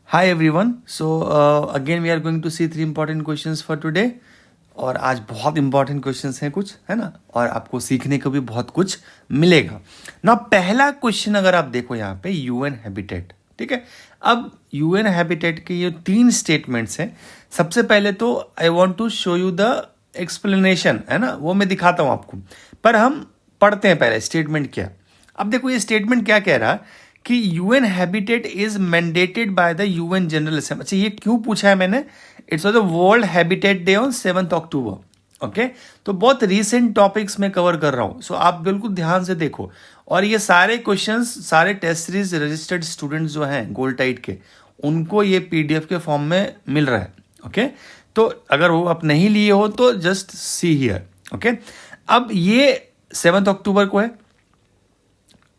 Hi everyone. Again we are going to see three important questions for today. और आज बहुत important questions हैं कुछ, है ना, और आपको सीखने को भी बहुत कुछ मिलेगा ना। पहला क्वेश्चन अगर आप देखो यहाँ पे यूएन हैबिटेट, ठीक है। अब यूएन हैबिटेट के ये तीन स्टेटमेंट्स हैं। सबसे पहले तो I want to show you the explanation, है ना, वो मैं दिखाता हूँ आपको, पर हम पढ़ते हैं पहले स्टेटमेंट क्या। अब देखो ये स्टेटमेंट क्या कह रहा है कि UN habitat is mandated by the UN General assembly. अच्छा, ये क्यों पूछा है मैंने? It's was the world habitat day on 7 October. Okay, तो बहुत रीसेंट टॉपिक्स में कवर कर रहा हूं, सो आप बिल्कुल ध्यान से देखो। और ये सारे क्वेश्चंस सारे टेस्ट सीरीज रजिस्टर्ड स्टूडेंट्स जो हैं गोल्ड टाइट के, उनको ये पीडीएफ के फॉर्म में मिल रहा है। ओके, तो अगर वो आप नहीं लिए हो तो जस्ट सी हियर। ओके, अब ये 7 अक्टूबर को है।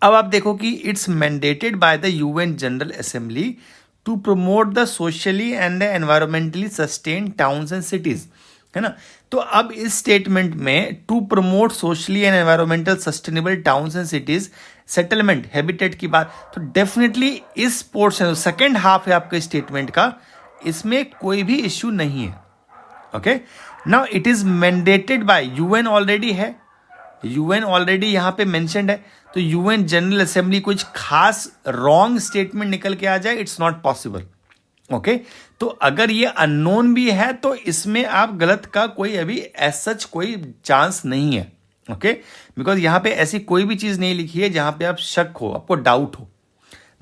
अब आप देखो कि it's mandated by the UN General Assembly to promote the socially and the environmentally sustain towns and cities, है ना। तो अब इस स्टेटमेंट में to promote socially and environmental sustainable towns and cities settlement habitat की बात, तो डेफिनेटली इस पोर्शन सेकेंड हाफ है आपके स्टेटमेंट का, इसमें कोई भी इश्यू नहीं है। Okay, now it is mandated bye UN, already है, यूएन ऑलरेडी यहां पे मेंशन्ड है, तो यूएन जनरल असेंबली कुछ खास रॉन्ग स्टेटमेंट निकल के आ जाए, इट्स नॉट पॉसिबल। ओके, तो अगर ये अननोन भी है तो इसमें आप गलत का कोई अभी ऐसा कोई चांस नहीं है। ओके, बिकॉज यहां पे ऐसी कोई भी चीज नहीं लिखी है जहां पे आप शक हो, आपको डाउट हो।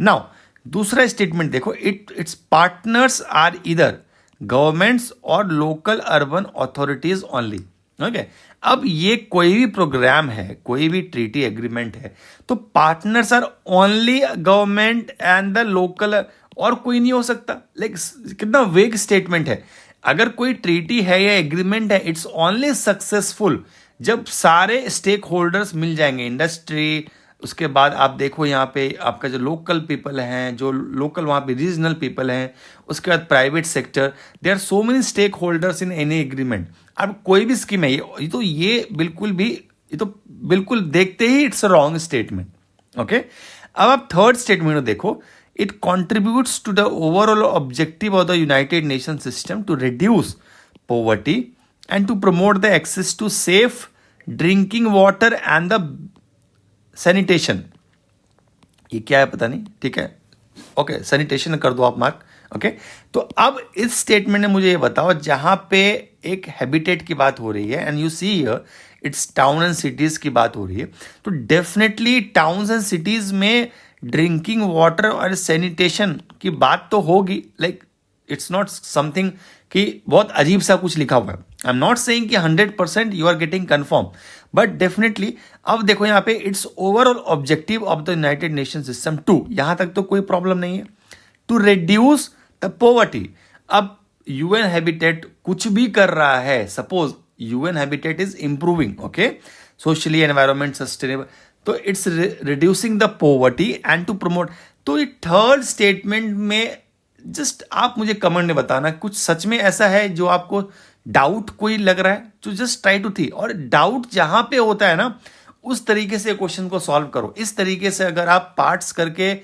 नाउ दूसरा स्टेटमेंट देखो, इट्स पार्टनर्स आर इधर गवर्नमेंट्स और local urban authorities only. Okay, अब ये कोई भी प्रोग्राम है, कोई भी ट्रीटी एग्रीमेंट है, तो partners are only government and the local, और कोई नहीं हो सकता। लाइक कितना वेग स्टेटमेंट है। अगर कोई ट्रीटी है या एग्रीमेंट है, इट्स ओनली सक्सेसफुल जब सारे स्टेक होल्डर्स मिल जाएंगे, इंडस्ट्री, उसके बाद आप देखो यहाँ पे आपका जो लोकल पीपल हैं, जो लोकल वहाँ पे रीजनल पीपल हैं, उसके बाद private sector, there are so many stakeholders in any agreement. अब कोई भी स्कीम है, ये बिल्कुल भी, ये तो बिल्कुल देखते ही it's a wrong statement. Okay, अब आप थर्ड स्टेटमेंट देखो, it contributes to the overall objective of the United Nation system to reduce poverty and to promote the access to safe drinking water and the sanitation. ये क्या है पता नहीं, ठीक है, ओके, सैनिटेशन कर दो आप मार्क। ओके, तो अब इस स्टेटमेंट में मुझे ये बताओ, जहां पे एक हैबिटेट की बात हो रही है and you see here it's town and cities की बात हो रही है, तो डेफिनेटली टाउन्स एंड सिटीज में ड्रिंकिंग वाटर और सैनिटेशन की बात तो होगी। लाइक इट्स नॉट समथिंग कि बहुत अजीब सा कुछ लिखा हुआ है। आई एम नॉट सेइंग कि 100% you are getting confirm, but definitely अब देखो यहाँ पे it's overall objective of the United Nation system to, यहां तक तो कोई प्रॉब्लम नहीं है, टू रिड्यूस द पॉवर्टी। अब यूएन हैबिटेट कुछ भी कर रहा है, suppose UN habitat is improving, okay, socially environment sustainable, तो it's reducing the poverty and to promote. तो ये थर्ड स्टेटमेंट में जस्ट आप मुझे कमेंट में बताना कुछ सच में ऐसा है जो आपको डाउट कोई लग रहा है, तो जस्ट ट्राई टू थी। और डाउट जहां पे होता है ना, उस तरीके से क्वेश्चन को सॉल्व करो। इस तरीके से अगर आप पार्ट्स करके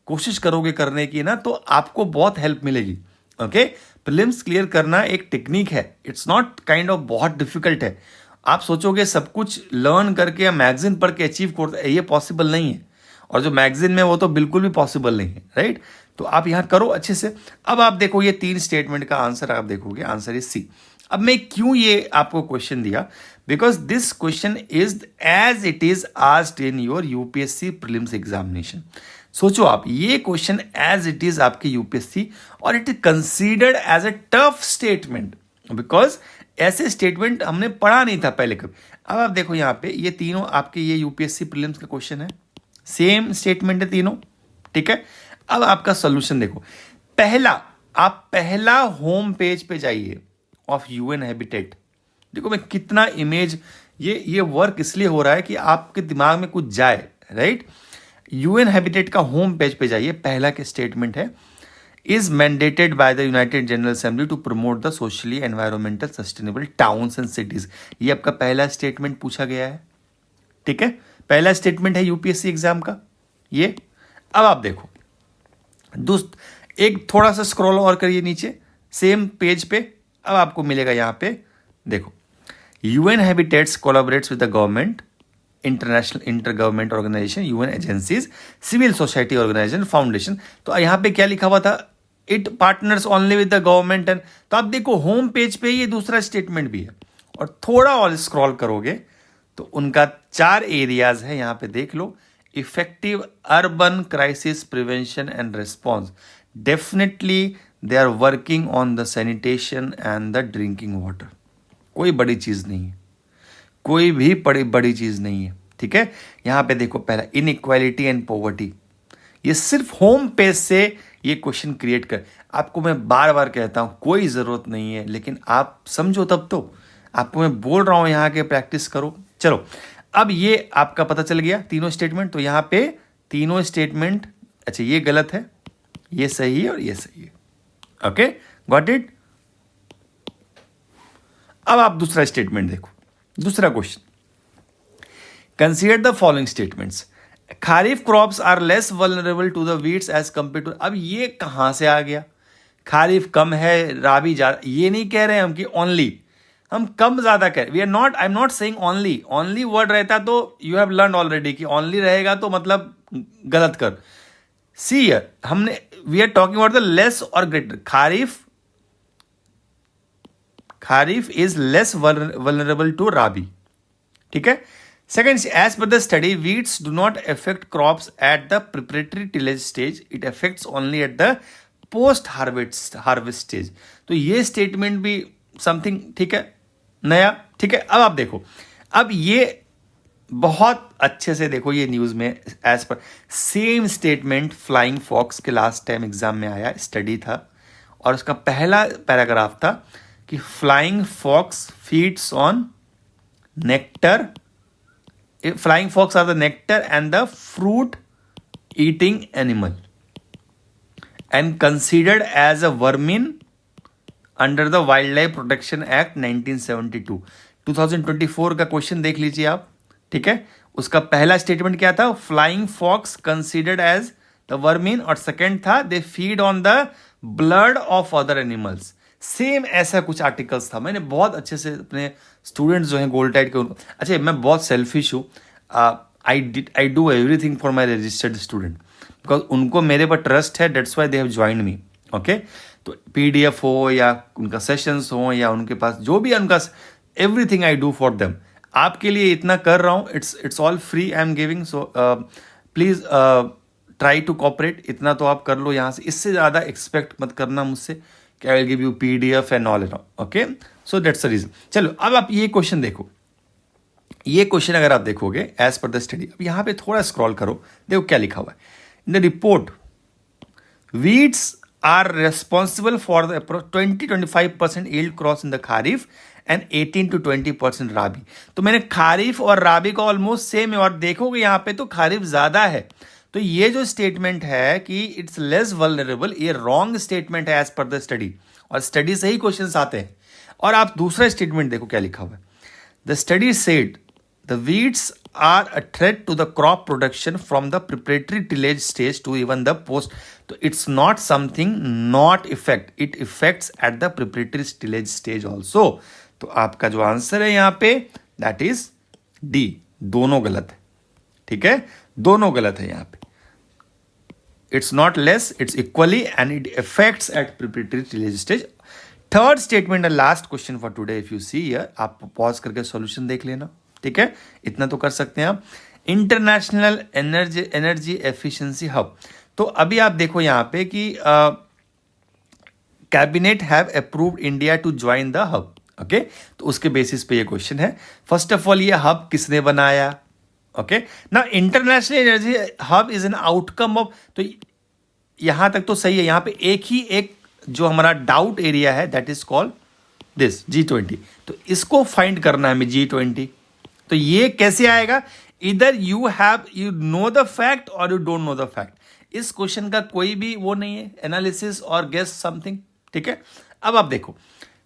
कोशिश करोगे करने की ना, तो आपको बहुत हेल्प मिलेगी। ओके, प्रीलिम्स क्लियर करना एक टेक्निक है, इट्स नॉट काइंड ऑफ बहुत डिफिकल्ट है। आप सोचोगे सब कुछ लर्न करके या मैगजीन पढ़ के अचीव कर, ये पॉसिबल नहीं है, और जो मैगजीन में वो तो बिल्कुल भी पॉसिबल नहीं है, राइट। तो आप यहां करो अच्छे से। अब आप देखो ये तीन स्टेटमेंट का आंसर आप देखोगे, आंसर इज सी। अब मैं क्यों ये आपको क्वेश्चन दिया, because this question is as it is asked in your UPSC prelims examination. सोचो आप, ये क्वेश्चन एज इट इज आपके यूपीएससी, और it is considered as a tough statement, because ऐसे स्टेटमेंट हमने पढ़ा नहीं था पहले कभी। अब आप देखो यहाँ पे ये तीनों आपके ये यूपीएससी प्रीलिम्स का क्वेश्चन है, सेम स्टेटमेंट है तीनों, ठीक है। अब आपका सोल्यूशन देखो, पहला होम पेज पे जाइए ऑफ यूएन हैबिटेट। देखो मैं कितना इमेज, ये वर्क इसलिए हो रहा है कि आपके दिमाग में कुछ जाए, राइट। यूएन हैबिटेट का होम पेज पे जाइए, पहला के स्टेटमेंट है, is mandated by the United General Assembly to promote the socially environmental sustainable towns and cities. ये आपका पहला स्टेटमेंट पूछा गया है, ठीक है, पहला स्टेटमेंट है यूपीएससी एग्जाम का ये। अब आप देखो दोस्त, एक थोड़ा सा स्क्रॉल और करिए नीचे सेम पेज पे, अब आपको मिलेगा यहाँ पे देखो, UN habitats collaborates with the government, international inter government organisation, UN agencies, civil society organisation, foundation. तो यहाँ पे क्या लिखा हुआ था, it partners only with the government and, तो आप देखो होम पेज पे ये दूसरा स्टेटमेंट भी है, और थोड़ा और स्क्रॉल करोगे तो उनका 4 एरियाज है, यहाँ पे देख लो, effective urban crisis prevention and response, definitely they are working on the sanitation and the drinking water. कोई बड़ी चीज नहीं है, कोई भी बड़ी चीज नहीं है, ठीक है। यहां पे देखो पहला इनइक्वालिटी एंड पॉवर्टी, ये सिर्फ होम पेज से ये क्वेश्चन क्रिएट कर, आपको मैं बार बार कहता हूं कोई जरूरत नहीं है, लेकिन आप समझो तब तो, आपको मैं बोल रहा हूं यहां के प्रैक्टिस करो। चलो अब ये आपका पता चल गया तीनों स्टेटमेंट, तो यहां पे तीनों स्टेटमेंट, अच्छा ये गलत है, ये सही है और ये सही है, ओके गॉट इट। अब आप दूसरा स्टेटमेंट देखो, दूसरा question, consider the following statements, kharif crops are less vulnerable to the weeds as compare to, अब ये कहां से आ गया, खारिफ कम है राबी ज्यादा, ये नहीं कह रहे हम कि ओनली, हम कम ज्यादा कह रहे, we are not, I am not saying only, only word रहता तो यू हैव लर्न ऑलरेडी कि ओनली रहेगा तो मतलब गलत कर, सी हमने, we are talking about the less और greater, kharif is less vulnerable to rabi, ठीक है। Second, as per the study weeds do not affect crops at the preparatory tillage stage, it affects only at the post harvest stage, तो ये statement भी something ठीक है, नया, ठीक है। अब आप देखो, अब ये बहुत अच्छे से देखो, ये न्यूज में as per same statement flying fox के लास्ट टाइम एग्जाम में आया, स्टडी था, और उसका पहला पैराग्राफ था कि flying fox feeds on nectar, flying fox are the nectar and the fruit eating animal and considered as a vermin under the wildlife protection act 1972, 2024 का question देख लीजिए आप, ठीक है। उसका पहला स्टेटमेंट क्या था, flying fox considered as the vermin, और सेकेंड था they feed on the blood of other animals, same ऐसा कुछ आर्टिकल्स था। मैंने बहुत अच्छे से अपने स्टूडेंट्स जो हैं गोल्ड टाइड के, अच्छा मैं बहुत सेल्फिश हूँ, I do everything for my registered student, because उनको मेरे पर ट्रस्ट है, that's why they have joined me, okay. तो पीडीएफ हो या उनका सेशंस हो या उनके पास जो भी है उनका, everything I do for them, आपके लिए इतना कर रहा हूँ, it's all free I am giving, so please try to cooperate, इतना तो आप कर लो यहाँ से, इससे ज़्यादा एक्सपेक्ट मत करना मुझसे कि I will give you PDF and all and all, okay. So that's the reason. चलो अब आप ये क्वेश्चन देखो, ये क्वेश्चन अगर आप देखोगे एज पर द स्टडी, अब यहाँ पे थोड़ा स्क्रॉल करो, देखो क्या लिखा हुआ है, in the report weeds are responsible for the 20-25% yield cross in the Kharif and 18 to 20% राबी। तो मैंने खारिफ और राबी का ऑलमोस्ट सेम है, और देखोगे यहाँ पे तो खारिफ ज्यादा है, तो ये जो स्टेटमेंट है कि इट्स लेस वल्नरेबल, ये रॉन्ग स्टेटमेंट है एज पर द स्टडी, और स्टडी से ही क्वेश्चंस आते हैं। और आप दूसरा स्टेटमेंट देखो क्या लिखा हुआ है, the study said the weeds are a threat to the crop production from the preparatory tillage stage to even the post, तो it's not something not effect, it affects at the preparatory tillage stage also। तो आपका जो answer है यहाँ पे that is D, दोनों गलत है, ठीक है, दोनों गलत है यहाँ पे, it's not less, it's equally and it affects at preparatory tillage stage। Third statement है last question for today, if you see here, आप पॉज करके सॉल्यूशन देख लेना, ठीक है, इतना तो कर सकते हैं आप। इंटरनेशनल एनर्जी एफिशिएंसी हब, तो अभी आप देखो यहाँ पे कि cabinet have approved India to join the hub, okay, तो उसके बेसिस पे ये क्वेश्चन है। फर्स्ट ऑफ ऑल ये हब किसने बनाया, ओके ना, international energy hub is an outcome of, तो यहां तक तो सही है, यहां पे एक जो हमारा डाउट एरिया है that is called this G20, तो इसको फाइंड करना है हमें G20, तो ये कैसे आएगा, इधर यू नो द फैक्ट और you don't know the fact, इस क्वेश्चन का कोई भी वो नहीं है, एनालिसिस और गेस समथिंग, ठीक है। अब आप देखो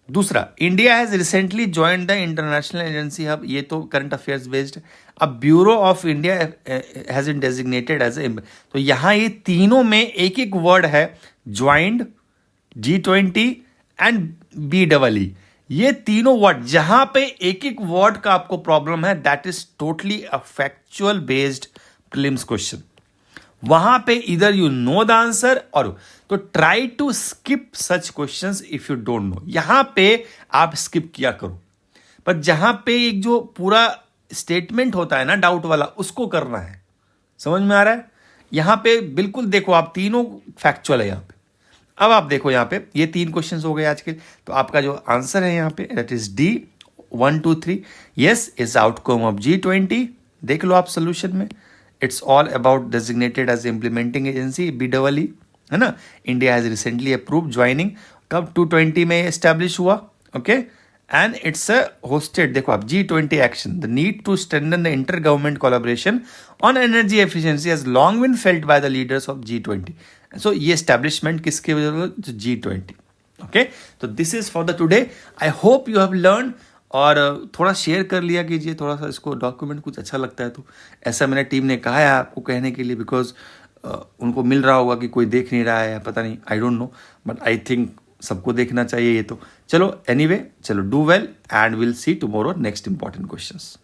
दूसरा, India has recently joined the international agency hub, ये तो करंट अफेयर्स बेस्ड। अब bureau of India has been designated as a, तो यहां ये तीनों में एक एक वर्ड है ज्वाइंड, G20 एंड BEE। ये तीनों वर्ड, जहां पे एक एक वर्ड का आपको प्रॉब्लम है, that is totally a factual based prelims question. वहां पे इधर यू नो द आंसर और तो try to skip such questions if you don't know. यहां पे आप स्किप किया करो, पर जहां पे एक जो पूरा स्टेटमेंट होता है ना डाउट वाला, उसको करना है। समझ में आ रहा है? यहां पे बिल्कुल देखो, आप तीनों फैक्चुअल है यहां पे। अब आप देखो यहां पे, ये 3 क्वेश्चंस हो गए आज के। तो आपका जो आंसर है यहां पे, that is D 1 2 3। Yes is outcome of G20। देख लो आप सोल्यूशन में, it's all about designated as implementing agency BEE, है ना। India has recently approve joining, कब 220 में एस्टेब्लिश हुआ, ओके। एंड इट्स होस्टेड, देखो आप, G20 action, the need to strengthen the inter government collaboration on energy efficiency has long been felt by the leaders of G20। So ये establishment किसके वजह से? G20। Okay, तो this is for the today. I hope you have learn, और थोड़ा share कर लिया कीजिए, थोड़ा सा इसको डॉक्यूमेंट कुछ अच्छा लगता है तो। ऐसा मेरे टीम ने कहा है आपको कहने के लिए, बिकॉज उनको मिल रहा होगा कि कोई देख नहीं रहा है, पता नहीं, I don't know, but I think सबको देखना चाहिए ये तो। चलो एनीवे, चलो do well and will see tomorrow next important questions.